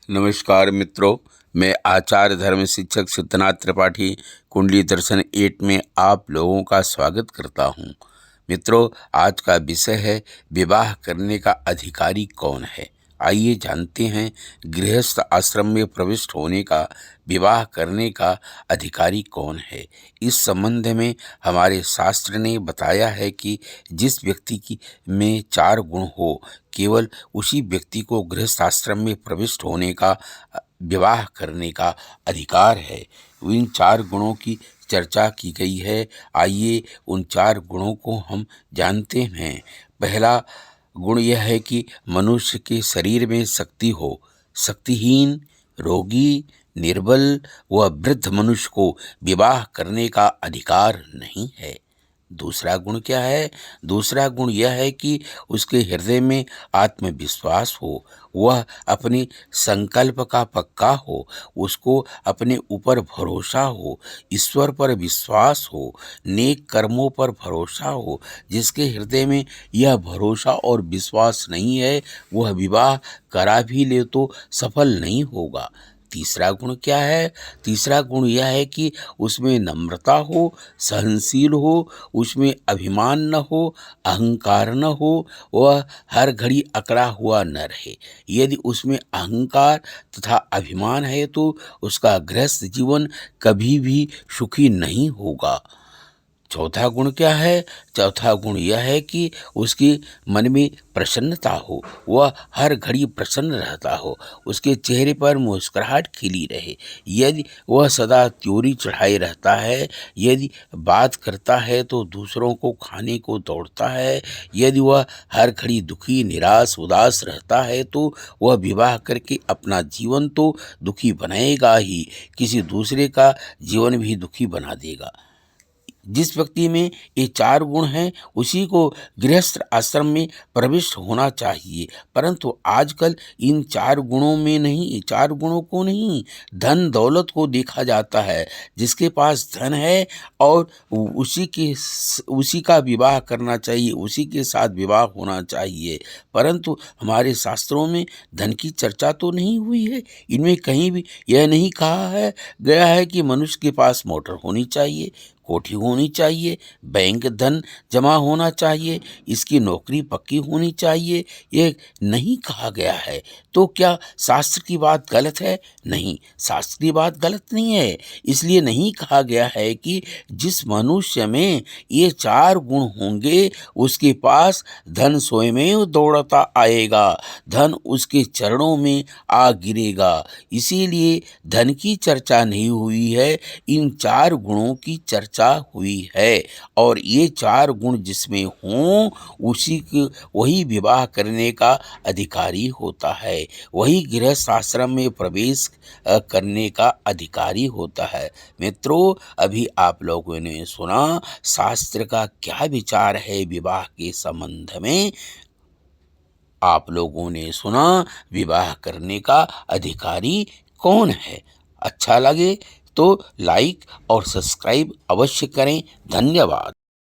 नमस्कार मित्रों, मैं आचार्य धर्म शिक्षक सिद्धनाथ त्रिपाठी कुंडली दर्शन 8 में आप लोगों का स्वागत करता हूं। मित्रों, आज का विषय है विवाह करने का अधिकारी कौन है। आइए जानते हैं गृहस्थ आश्रम में प्रविष्ट होने का, विवाह करने का अधिकारी कौन है। इस संबंध में हमारे शास्त्र ने बताया है कि जिस व्यक्ति की में 4 गुण हो, केवल उसी व्यक्ति को गृहस्थ आश्रम में प्रविष्ट होने का, विवाह करने का अधिकार है। इन 4 गुणों की चर्चा की गई है। आइए उन 4 गुणों को हम जानते हैं। पहला गुण यह है कि मनुष्य के शरीर में शक्ति हो। शक्तिहीन, रोगी, निर्बल व वृद्ध मनुष्य को विवाह करने का अधिकार नहीं है। दूसरा गुण क्या है? दूसरा गुण यह है कि उसके हृदय में आत्मविश्वास हो, वह अपने संकल्प का पक्का हो, उसको अपने ऊपर भरोसा हो, ईश्वर पर विश्वास हो, नेक कर्मों पर भरोसा हो। जिसके हृदय में यह भरोसा और विश्वास नहीं है, वह विवाह करा भी ले तो सफल नहीं होगा। तीसरा गुण क्या है? तीसरा गुण यह है कि उसमें नम्रता हो, सहनशील हो, उसमें अभिमान न हो, अहंकार न हो, वह हर घड़ी अकड़ा हुआ न रहे। यदि उसमें अहंकार तथा अभिमान है तो उसका गृहस्थ जीवन कभी भी सुखी नहीं होगा। चौथा गुण क्या है? चौथा गुण यह है कि उसके मन में प्रसन्नता हो, वह हर घड़ी प्रसन्न रहता हो, उसके चेहरे पर मुस्कुराहट खिली रहे। यदि वह सदा त्योरी चढ़ाए रहता है, यदि बात करता है तो दूसरों को खाने को दौड़ता है, यदि वह हर घड़ी दुखी, निराश, उदास रहता है तो वह विवाह करके अपना जीवन तो दुखी बनाएगा ही, किसी दूसरे का जीवन भी दुखी बना देगा। जिस व्यक्ति में ये 4 गुण हैं, उसी को गृहस्थ आश्रम में प्रविष्ट होना चाहिए। परंतु आजकल इन 4 गुणों में नहीं, 4 गुणों को नहीं, धन दौलत को देखा जाता है। जिसके पास धन है और उसी का विवाह करना चाहिए, उसी के साथ विवाह होना चाहिए। परंतु हमारे शास्त्रों में धन की चर्चा तो नहीं हुई है। इनमें कहीं भी यह नहीं कहा गया है कि मनुष्य के पास मोटर होनी चाहिए, कोठी होनी चाहिए, बैंक धन जमा होना चाहिए, इसकी नौकरी पक्की होनी चाहिए, ये नहीं कहा गया है। तो क्या शास्त्र की बात गलत है? नहीं, शास्त्र की बात गलत नहीं है। इसलिए नहीं कहा गया है कि जिस मनुष्य में ये 4 गुण होंगे, उसके पास धन स्वयमेव दौड़ता आएगा, धन उसके चरणों में आ गिरेगा। इसीलिए धन की चर्चा नहीं हुई है, इन 4 गुणों की चर्चा हुई है। और ये 4 गुण जिसमें हों, वही विवाह करने का अधिकारी होता है, वही गृहस्थ आश्रम में प्रवेश करने का अधिकारी होता है। मित्रों, अभी आप लोगों ने सुना शास्त्र का क्या विचार है विवाह के संबंध में। आप लोगों ने सुना विवाह करने का अधिकारी कौन है। अच्छा लगे तो लाइक और सब्सक्राइब अवश्य करें। धन्यवाद।